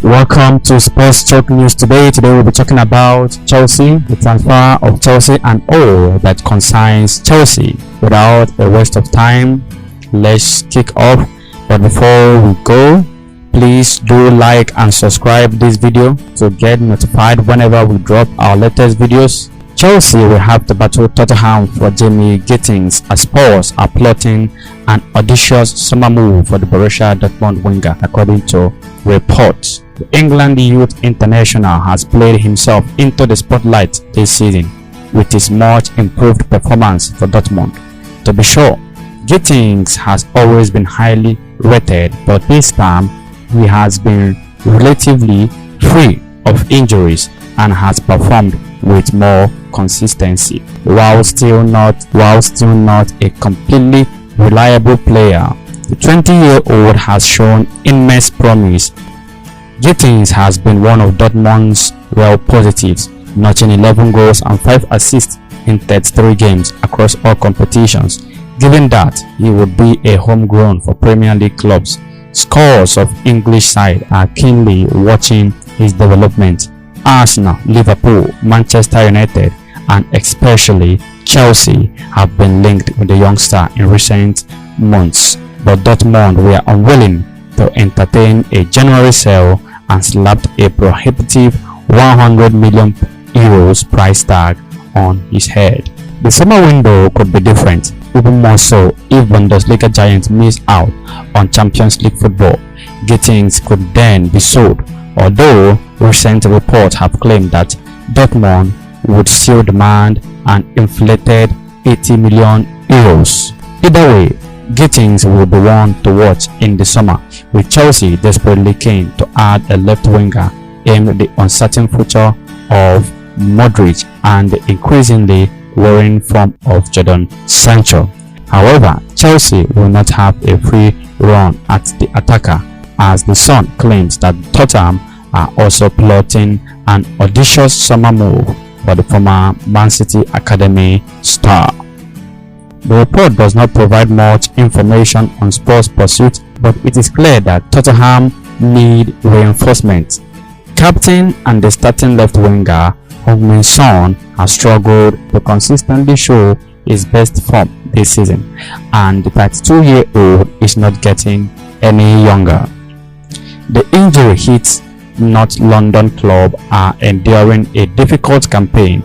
Welcome to SPORTSCHOKE News today. Today we'll be talking about Chelsea, the transfer of Chelsea and all that concerns Chelsea. Without a waste of time, let's kick off. But before we go, please do like and subscribe this video to get notified whenever we drop our latest videos. Chelsea will have to battle Tottenham for Jamie Gittins as Spurs are plotting an audacious summer move for the Borussia Dortmund winger, according to reports. The England youth international has played himself into the spotlight this season with his much improved performance for Dortmund. To be sure, Gittins has always been highly rated, but this time he has been relatively free of injuries and has performed with more consistency, while still not a completely reliable player. The 20-year-old has shown immense promise. Gittins has been one of Dortmund's real positives, notching 11 goals and 5 assists in 33 games across all competitions. Given that he would be a homegrown for Premier League clubs, scores of English side are keenly watching his development. Arsenal, Liverpool, Manchester United and especially Chelsea have been linked with the youngster in recent months, but Dortmund were unwilling to entertain a January sale and slapped a prohibitive €100 million price tag on his head. The summer window could be different, even more so if Bundesliga giants miss out on Champions League football. Gittins could then be sold, although recent reports have claimed that Dortmund would still demand an inflated €80 million. Either way, Gittins will be one to watch in the summer, with Chelsea desperately keen to add a left winger aimed at the uncertain future of Modric and the increasingly worrying form of Jadon Sancho. However, Chelsea will not have a free run at the attacker, as the Sun claims that Tottenham are also plotting an audacious summer move for the former Man City Academy star. The report does not provide much information on Spurs' pursuit, but it is clear that Tottenham need reinforcement. Captain and the starting left winger Heung-min Son has struggled to consistently show his best form this season, and the 32-year-old is not getting any younger. The injury-hit North London club are enduring a difficult campaign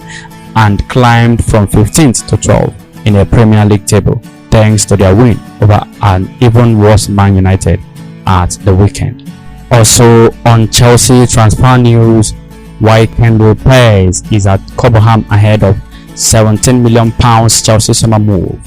and climbed from 15th to 12th in a Premier League table thanks to their win over an even worse Man United at the weekend. Also on Chelsea transfer news, Kendall Perez is at Cobham ahead of £17 million Chelsea summer move.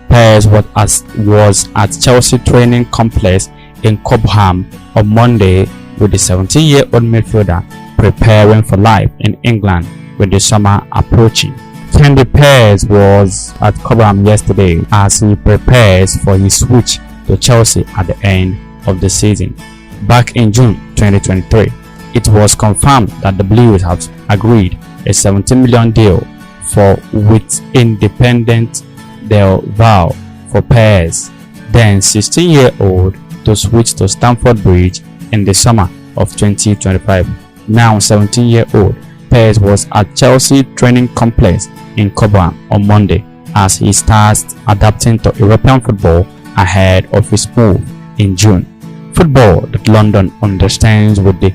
Perez was at Chelsea training complex in Cobham on Monday with the 17-year-old midfielder preparing for life in England with the summer approaching. Kendall Perez was at Cobham yesterday as he prepares for his switch to Chelsea at the end of the season. Back in June 2023, it was confirmed that the Blues have agreed a £17 million deal with Independent Del Valle for Perez, then 16-year-old, to switch to Stamford Bridge in the summer of 2025. Now 17-year-old, Perez was at Chelsea training complex in Cobham on Monday as he starts adapting to European football ahead of his move in June. Football that London understands with the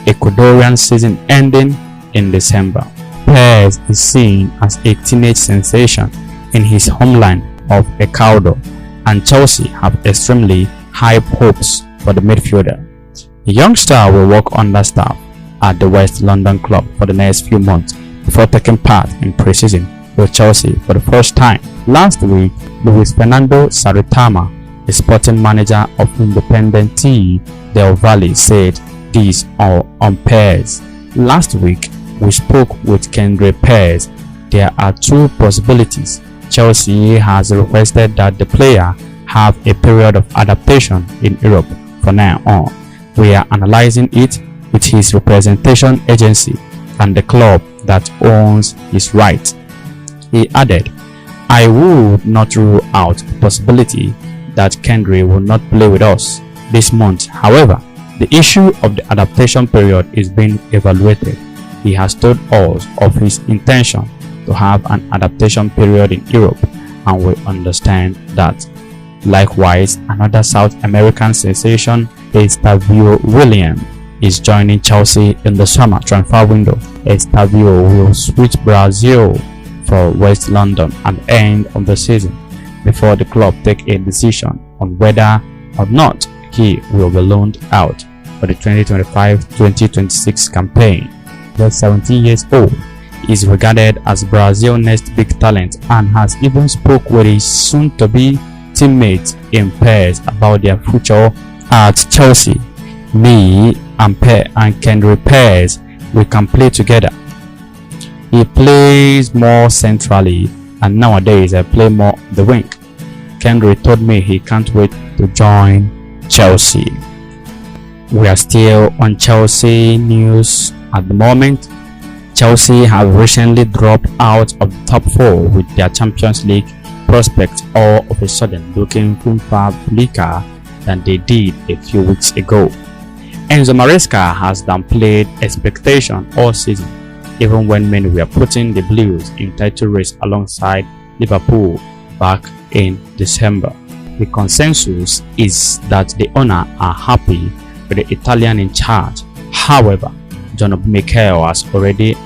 Ecuadorian season ending in December. Perez is seen as a teenage sensation in his homeland of Ecuador, and Chelsea have extremely high hopes for the midfielder. The youngster will work understaffed at the West London club for the next few months before taking part in pre-season with Chelsea for the first time. Last week, Luis Fernando Saritama, the sporting manager of Independente Del Valle, said this on Perez. Last week, we spoke with Kendall Perez. There are two possibilities. Chelsea has requested that the player have a period of adaptation in Europe for now on. We are analyzing it with his representation agency and the club that owns his rights. He added, I would not rule out the possibility that Kendall will not play with us this month. However, The issue of the adaptation period is being evaluated. He has told us of his intention to have an adaptation period in Europe, and we understand that. Likewise, another South American sensation, Estavio William, is joining Chelsea in the summer transfer window. Estavio will switch Brazil for West London at the end of the season before the club take a decision on whether or not he will be loaned out for the 2025-2026 campaign. The 17 years old is regarded as Brazil's next big talent and has even spoke with his soon-to-be teammates in pairs about their future at Chelsea. Me and Kendry Pairs, we can play together. He plays more centrally and nowadays I play more on the wing. Kendry told me he can't wait to join Chelsea. We are still on Chelsea news at the moment. Chelsea have recently dropped out of the top 4 with their Champions League prospects all of a sudden looking far bleaker than they did a few weeks ago. Enzo Maresca has downplayed expectation all season, even when many were putting the Blues in title race alongside Liverpool back in December. The consensus is that the owner are happy with the Italian in charge. However, John Mikel has already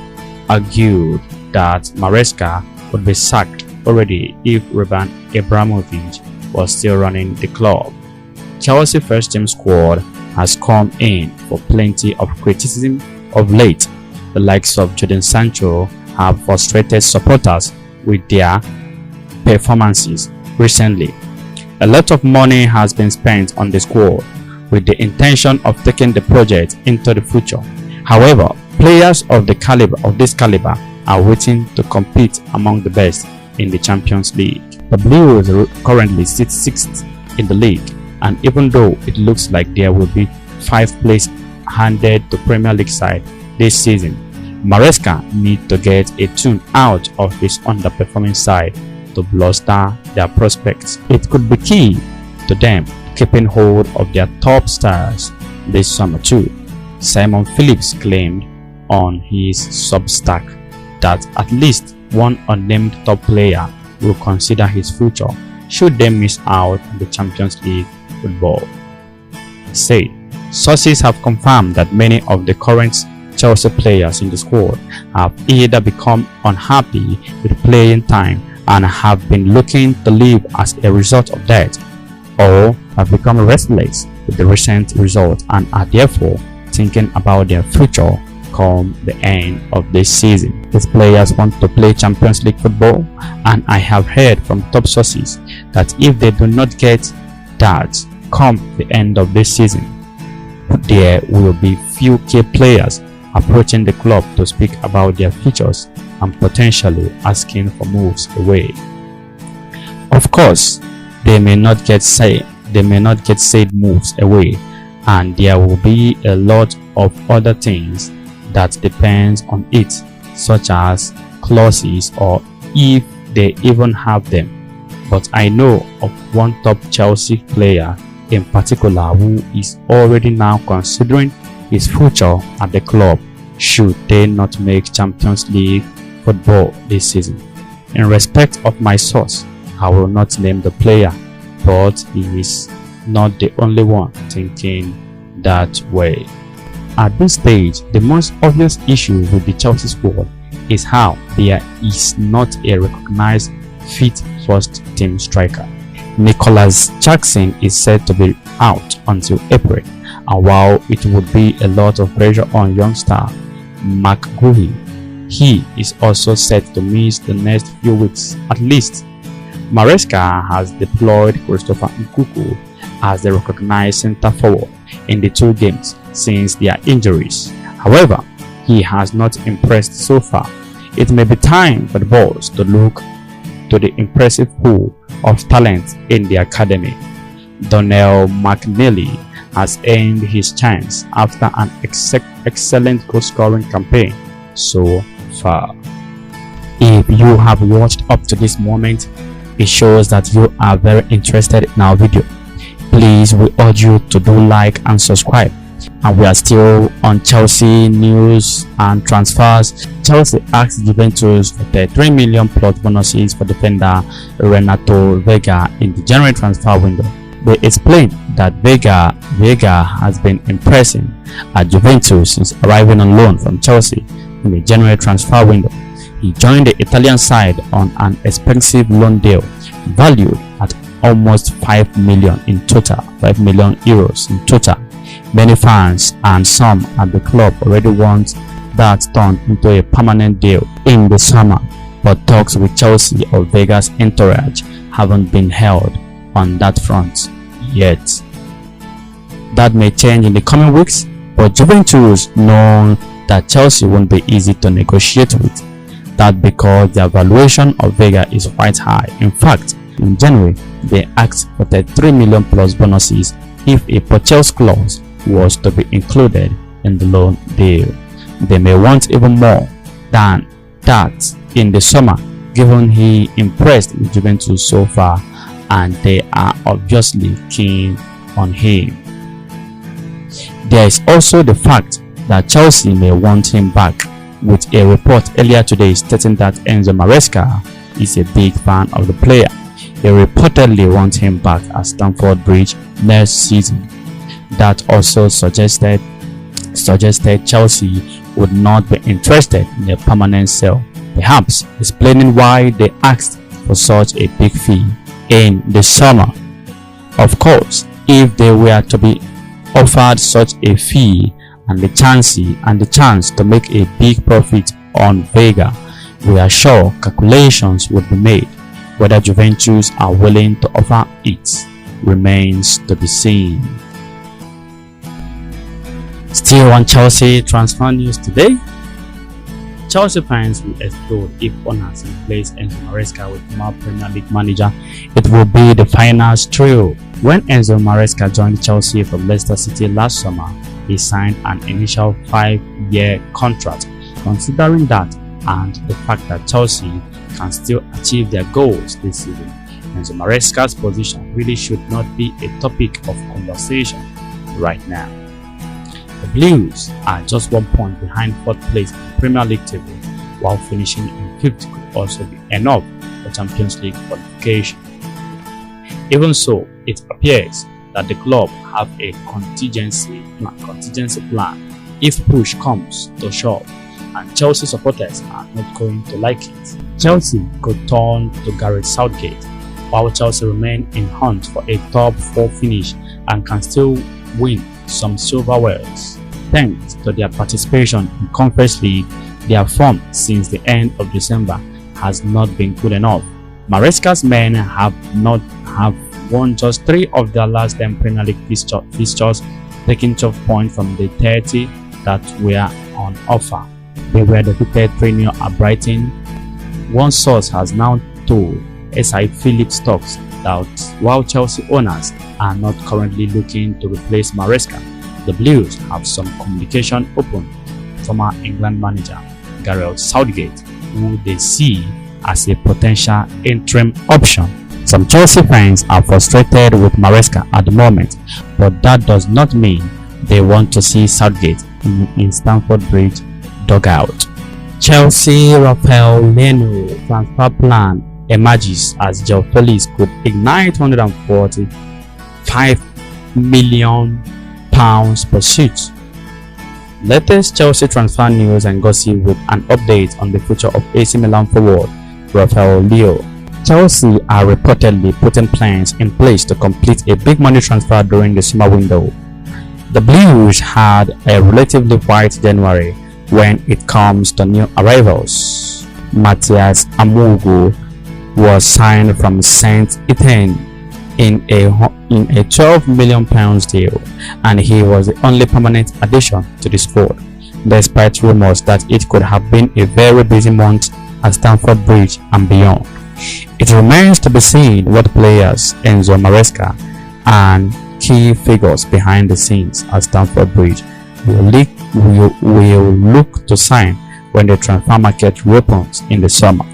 argued that Maresca would be sacked already if Roman Abramovich was still running the club. Chelsea first team squad has come in for plenty of criticism of late. The likes of Jadon Sancho have frustrated supporters with their performances recently. A lot of money has been spent on the squad with the intention of taking the project into the future. However, players of this caliber are waiting to compete among the best in the Champions League. The Blues currently sit 6th in the league, and even though it looks like there will be 5 places handed to Premier League side this season, Maresca needs to get a tune out of his underperforming side to bolster their prospects. It could be key to them keeping hold of their top stars this summer too. Simon Phillips claimed on his Substack that at least one unnamed top player will consider his future should they miss out on the Champions League football. He said, sources have confirmed that many of the current Chelsea players in the squad have either become unhappy with playing time and have been looking to leave as a result of that, or have become restless with the recent result and are therefore thinking about their future come the end of this season. These players want to play Champions League football, and I have heard from top sources that if they do not get that come the end of this season, there will be few key players approaching the club to speak about their futures and potentially asking for moves away. Of course, they may not get said moves away, and there will be a lot of other things that depends on it, such as clauses or if they even have them. But I know of one top Chelsea player in particular who is already now considering his future at the club should they not make Champions League football this season. In respect of my source, I will not name the player, but he is not the only one thinking that way. At this stage, the most obvious issue with the Chelsea squad is how there is not a recognized fit first team striker. Nicholas Jackson is said to be out until April, and while it would be a lot of pressure on young star McGuire, he is also set to miss the next few weeks at least. Maresca has deployed Christopher Nkunku as the recognized centre forward in the 2 games since their injuries. However, he has not impressed so far. It may be time for the boys to look to the impressive pool of talent in the academy. Donnell McNeely has earned his chance after an excellent goal-scoring campaign so far. If you have watched up to this moment, it shows that you are very interested in our video. Please, we urge you to do like and subscribe. And we are still on Chelsea news and transfers. Chelsea asked Juventus for the 3 million plus bonuses for defender Renato Vega in the January transfer window. They explained that Vega has been impressing at Juventus since arriving on loan from Chelsea in the January transfer window. He joined the Italian side on an expensive loan deal valued at almost 5 million in total, 5 million euros in total. Many fans and some at the club already want that turned into a permanent deal in the summer, but talks with Chelsea or Vega's entourage haven't been held on that front yet. That may change in the coming weeks, but Juventus know that Chelsea won't be easy to negotiate with. That because the valuation of Vega is quite high. In fact, in January, they asked for the 3 million plus bonuses if a purchase clause was to be included in the loan deal. They may want even more than that in the summer, given he impressed with Juventus so far and they are obviously keen on him. There is also the fact that Chelsea may want him back, with a report earlier today stating that Enzo Maresca is a big fan of the player. They reportedly want him back at Stamford Bridge next season. That also suggested Chelsea would not be interested in a permanent sale, perhaps explaining why they asked for such a big fee in the summer. Of course, if they were to be offered such a fee and the chance to make a big profit on Vega, we are sure calculations would be made. Whether Juventus are willing to offer it remains to be seen. Still on Chelsea transfer news today, Chelsea fans will explode if owners replace Enzo Maresca with former Premier League manager. It will be the finals trio. When Enzo Maresca joined Chelsea from Leicester City last summer, he signed an initial 5-year contract. Considering that and the fact that Chelsea can still achieve their goals this season, Enzo Maresca's position really should not be a topic of conversation right now. The Blues are just 1 point behind 4th place in the Premier League table, while finishing in 5th could also be enough for Champions League qualification. Even so, it appears that the club have a contingency plan if push comes to shove, and Chelsea supporters are not going to like it. Chelsea could turn to Gareth Southgate, while Chelsea remain in hunt for a top 4 finish and can still win some silverwares. Thanks to their participation in Conference League, their form since the end of December has not been good enough. Maresca's men have won just 3 of their last 10 Premier League fixtures, taking 12 points from the 30 that were on offer. They were defeated 3-0 at Brighton. One source has now told SI Philip Stocks that while Chelsea owners are not currently looking to replace Maresca, the Blues have some communication open with former England manager Gareth Southgate, who they see as a potential interim option. Some Chelsea fans are frustrated with Maresca at the moment, but that does not mean they want to see Southgate in Stamford Bridge dugout. Chelsea Rafael Leno transfer plan emerges as Joe Felix could ignite £145 million pursuit. Latest Chelsea transfer news and gossip with an update on the future of AC Milan forward Rafael Leo. Chelsea are reportedly putting plans in place to complete a big money transfer during the summer window. The Blues had a relatively quiet January when it comes to new arrivals. Matthias Amugu was signed from Saint Etienne in a £12 million deal, and he was the only permanent addition to the squad, despite rumors that it could have been a very busy month at Stamford Bridge and beyond. It remains to be seen what players Enzo Maresca and key figures behind the scenes at Stamford Bridge will look to sign when the transfer market reopens in the summer.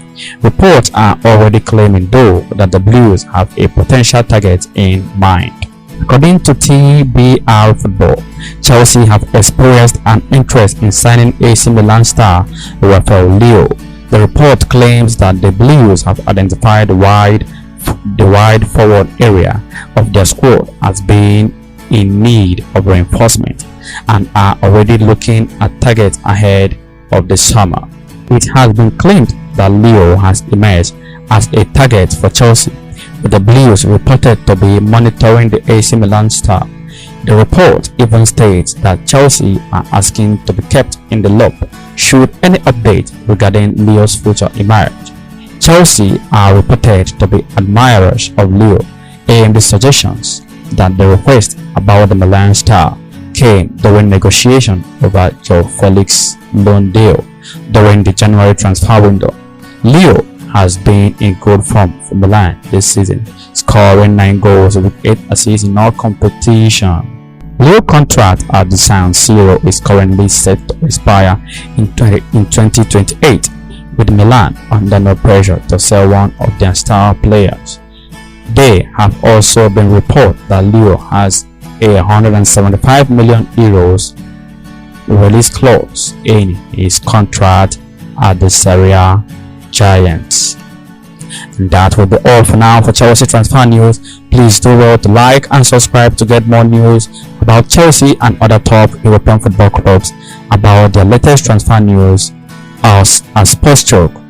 Reports are already claiming, though, that the Blues have a potential target in mind. According to TBR Football, Chelsea have expressed an interest in signing AC Milan star Rafael Leo. The report claims that the Blues have identified the wide forward area of their squad as being in need of reinforcement and are already looking at targets ahead of the summer. It has been claimed that Leo has emerged as a target for Chelsea, with the Blues reported to be monitoring the AC Milan star. The report even states that Chelsea are asking to be kept in the loop should any update regarding Leo's future emerge. Chelsea are reported to be admirers of Leo, and the suggestions that the request about the Milan star came during negotiation over Joe Felix's loan deal during the January transfer window. Leo has been in good form for Milan this season, scoring 9 goals with 8 assists in all competition. Leo's contract at the San Siro is currently set to expire in 2028, with Milan under no pressure to sell one of their star players. There have also been reports that Leo has a €175 million release clause in his contract at the Serie A Giants. And that will be all for now for Chelsea transfer news. Please do well to like and subscribe to get more news about Chelsea and other top European football clubs about their latest transfer news as SPORTSCHOKE.